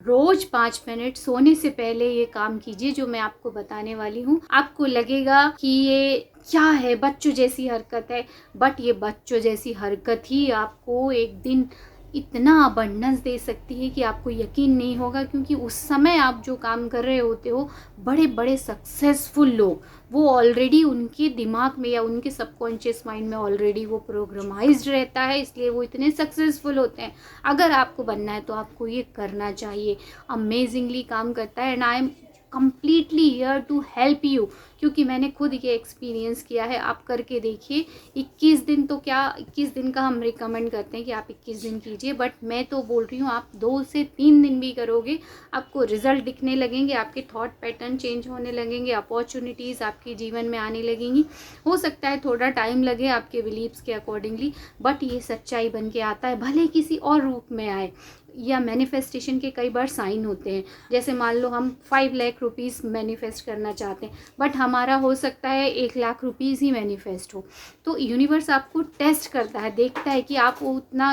रोज 5 minute सोने से पहले ये काम कीजिए जो मैं आपको बताने वाली हूँ। आपको लगेगा कि ये क्या है, बच्चों जैसी हरकत है, बट ये बच्चों जैसी हरकत ही आपको एक दिन इतना अबंडेंस दे सकती है कि आपको यकीन नहीं होगा। क्योंकि उस समय आप जो काम कर रहे होते हो, बड़े बड़े सक्सेसफुल लोग, वो ऑलरेडी उनके दिमाग में या उनके सबकॉन्शियस माइंड में ऑलरेडी वो प्रोग्रामाइज्ड रहता है, इसलिए वो इतने सक्सेसफुल होते हैं। अगर आपको बनना है तो आपको ये करना चाहिए। अमेजिंगली काम करता है and I am completely here to help you, क्योंकि मैंने खुद ये एक्सपीरियंस किया है। आप करके देखिए। 21 दिन तो क्या, 21 दिन का हम रिकमेंड करते हैं कि आप 21 दिन कीजिए, बट मैं तो बोल रही हूँ आप 2 से 3 दिन भी करोगे, आपको रिजल्ट दिखने लगेंगे, आपके थॉट पैटर्न चेंज होने लगेंगे, अपॉर्चुनिटीज़ आपके जीवन में आने लगेंगी। हो सकता है थोड़ा टाइम लगे आपके बिलीव्स के अकॉर्डिंगली, बट ये सच्चाई बन के आता है, भले किसी और रूप में आए। या मैनिफेस्टेशन के कई बार साइन होते हैं, जैसे मान लो हम 5 लाख रुपीज़ मैनिफेस्ट करना चाहते हैं, बट हमारा हो सकता है 1 लाख रुपीज़ ही मैनिफेस्ट हो। तो यूनिवर्स आपको टेस्ट करता है, देखता है कि आप वो उतना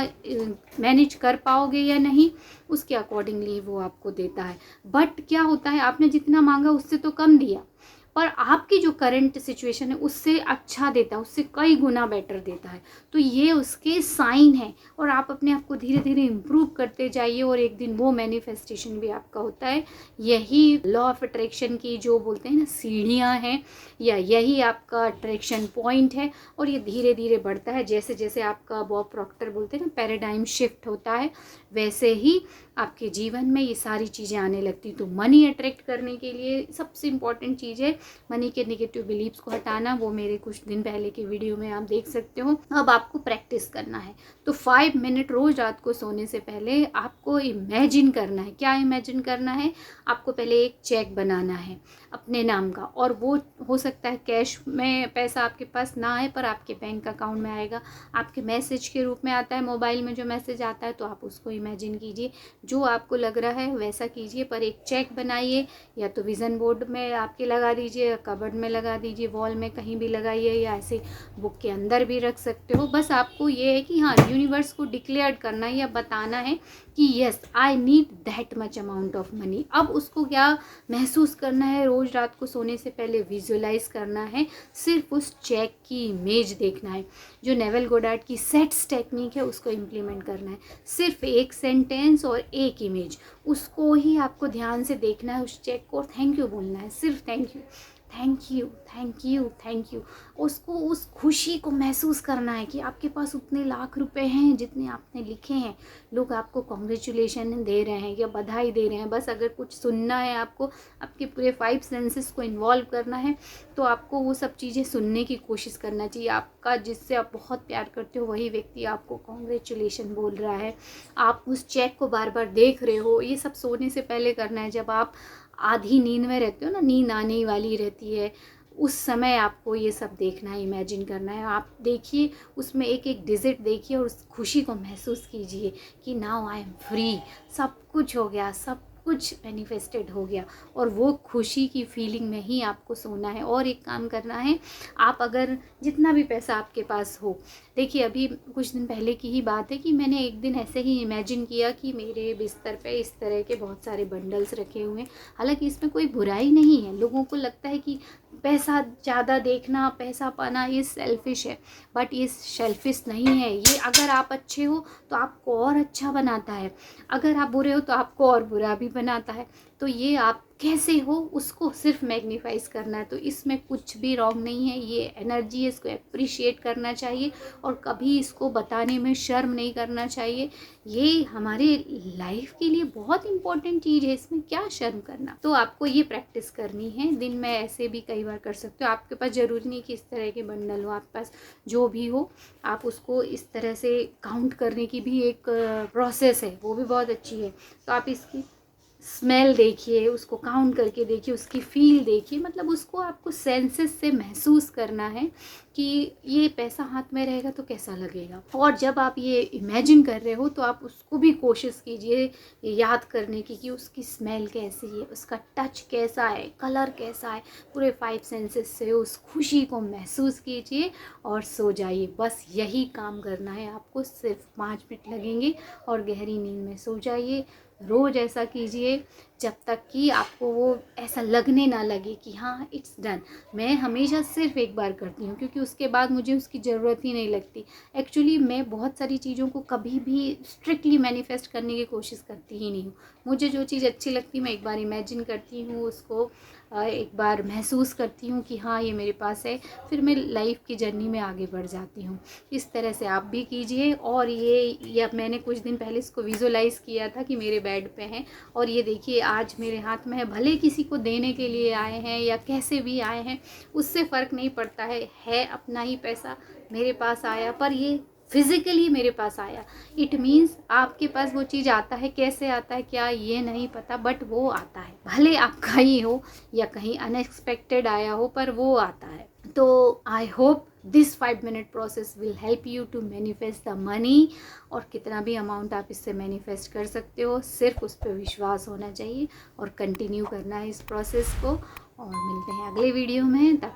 मैनेज कर पाओगे या नहीं, उसके अकॉर्डिंगली वो आपको देता है। बट क्या होता है, आपने जितना मांगा उससे तो कम दिया, पर आपकी जो करंट सिचुएशन है उससे अच्छा देता है, उससे कई गुना बेटर देता है। तो ये उसके साइन है, और आप अपने आप को धीरे धीरे इम्प्रूव करते जाइए और एक दिन वो मैनिफेस्टेशन भी आपका होता है। यही लॉ ऑफ अट्रैक्शन की जो बोलते हैं ना सीढ़ियाँ हैं, या यही आपका अट्रैक्शन पॉइंट है। और ये धीरे धीरे बढ़ता है, जैसे जैसे आपका बॉब प्रॉक्टर बोलते हैं ना पैराडाइम शिफ्ट होता है, वैसे ही आपके जीवन में ये सारी चीज़ें आने लगती। तो मनी अट्रैक्ट करने के लिए सबसे इम्पॉर्टेंट चीज़ है मनी के नेगेटिव बिलीव्स को हटाना। वो मेरे कुछ दिन पहले की वीडियो में आप देख सकते हो। अब आपको प्रैक्टिस करना है, तो 5 मिनट रोज रात को सोने से पहले आपको इमेजिन करना है। क्या इमेजिन करना है? आपको पहले एक चेक बनाना है अपने नाम का, और वो हो सकता है कैश में पैसा आपके पास ना आए, पर आपके बैंक अकाउंट में आएगा, आपके मैसेज के रूप में आता है, मोबाइल में जो मैसेज आता है, तो आप उसको इमेजिन कीजिए। जो आपको लग रहा है वैसा कीजिए, पर एक चेक बनाइए, या तो विजन बोर्ड में आपके लगा दीजिए, या कबर्ड में लगा दीजिए, वॉल में कहीं भी लगाइए, या ऐसे बुक के अंदर भी रख सकते हो। बस आपको ये है कि हाँ, यूनिवर्स को डिक्लेयर करना है या बताना है कि yes I need that much amount of money. अब उसको क्या महसूस करना है? रोज रात को सोने से पहले विजुअलाइज करना है, सिर्फ उस चेक की इमेज देखना है। जो नेवल गोडार्ड की सेट्स टेक्निक है उसको इम्प्लीमेंट करना है। सिर्फ एक सेंटेंस और एक इमेज, उसको ही आपको ध्यान से देखना है, उस चेक को, और थैंक यू बोलना है, सिर्फ thank you, thank you, thank you, thank you. उसको, उस खुशी को महसूस करना है कि आपके पास उतने लाख रुपए हैं जितने आपने लिखे हैं। लोग आपको कॉन्ग्रेचुलेशन दे रहे हैं या बधाई दे रहे हैं। बस अगर कुछ सुनना है आपको, आपके पूरे 5 सेंसेस को इन्वॉल्व करना है, तो आपको वो सब चीज़ें सुनने की कोशिश करना चाहिए। आपका जिससे आप बहुत प्यार करते हो वही व्यक्ति आपको कॉन्ग्रेचुलेशन बोल रहा है, आप उस चेक को बार बार देख रहे हो। ये सब सोने से पहले करना है, जब आप आधी नींद में रहते हो ना, नींद आने वाली रहती है, उस समय आपको ये सब देखना है, इमेजिन करना है। आप देखिए, उसमें एक एक डिजिट देखिए और उस खुशी को महसूस कीजिए कि नाउ आई एम फ्री, सब कुछ हो गया, सब कुछ मैनिफेस्टेड हो गया। और वो खुशी की फीलिंग में ही आपको सोना है। और एक काम करना है, आप अगर जितना भी पैसा आपके पास हो, देखिए अभी कुछ दिन पहले की ही बात है कि मैंने एक दिन ऐसे ही इमेजिन किया कि मेरे बिस्तर पे इस तरह के बहुत सारे बंडल्स रखे हुए हैं। हालांकि इसमें कोई बुराई नहीं है, लोगों को लगता है कि पैसा ज़्यादा देखना, पैसा पाना ये सेल्फिश है, बट ये सेल्फिश नहीं है। ये अगर आप अच्छे हो तो आपको और अच्छा बनाता है, अगर आप बुरे हो तो आपको और बुरा भी बनाता है। तो ये आप कैसे हो उसको सिर्फ मैग्नीफाइज करना है। तो इसमें कुछ भी रॉन्ग नहीं है, ये एनर्जी है, इसको अप्रिशिएट करना चाहिए और कभी इसको बताने में शर्म नहीं करना चाहिए। ये हमारे लाइफ के लिए बहुत इंपॉर्टेंट चीज़ है, इसमें क्या शर्म करना। तो आपको ये प्रैक्टिस करनी है, दिन में ऐसे भी कई बार कर सकते हो। आपके पास ज़रूरी नहीं कि इस तरह के बंडल हो, आपके पास जो भी हो, आप उसको इस तरह से काउंट करने की भी एक प्रोसेस है, वो भी बहुत अच्छी है। तो आप इसकी स्मेल देखिए, उसको काउंट करके देखिए, उसकी फील देखिए, मतलब उसको आपको सेंसेस से महसूस करना है कि ये पैसा हाथ में रहेगा तो कैसा लगेगा। और जब आप ये इमेजिन कर रहे हो तो आप उसको भी कोशिश कीजिए याद करने की कि उसकी स्मेल कैसी है, उसका टच कैसा है, कलर कैसा है। पूरे 5 सेंसेस से उस खुशी को महसूस कीजिए और सो जाइए। बस यही काम करना है आपको, सिर्फ 5 मिनट लगेंगे और गहरी नींद में सो जाइए। रोज़ ऐसा कीजिए जब तक कि आपको वो ऐसा लगने ना लगे कि हाँ इट्स डन। मैं हमेशा सिर्फ एक बार करती हूँ क्योंकि उसके बाद मुझे उसकी ज़रूरत ही नहीं लगती। एक्चुअली मैं बहुत सारी चीज़ों को कभी भी स्ट्रिक्टली मैनिफेस्ट करने की कोशिश करती ही नहीं हूँ। मुझे जो चीज़ अच्छी लगती मैं एक बार इमेजिन करती हूँ उसको, एक बार महसूस करती हूँ कि हाँ ये मेरे पास है, फिर मैं लाइफ की जर्नी में आगे बढ़ जाती हूँ। इस तरह से आप भी कीजिए। और ये मैंने कुछ दिन पहले इसको विजुलाइज़ किया था कि मेरे बेड पे हैं और ये देखिए आज मेरे हाथ में है। भले किसी को देने के लिए आए हैं या कैसे भी आए हैं, उससे फ़र्क नहीं पड़ता है अपना ही पैसा मेरे पास आया, पर ये फिज़िकली मेरे पास आया। इट मीन्स आपके पास वो चीज़ आता है, कैसे आता है क्या ये नहीं पता, बट वो आता है। भले आपका ही हो या कहीं अनएक्सपेक्टेड आया हो, पर वो आता है। तो I hope this 5 minute process will help you to manifest the money. और कितना भी अमाउंट आप इससे मैनिफेस्ट कर सकते हो, सिर्फ उस पर विश्वास होना चाहिए और कंटिन्यू करना है इस प्रोसेस को। और मिलते हैं अगले वीडियो में, तब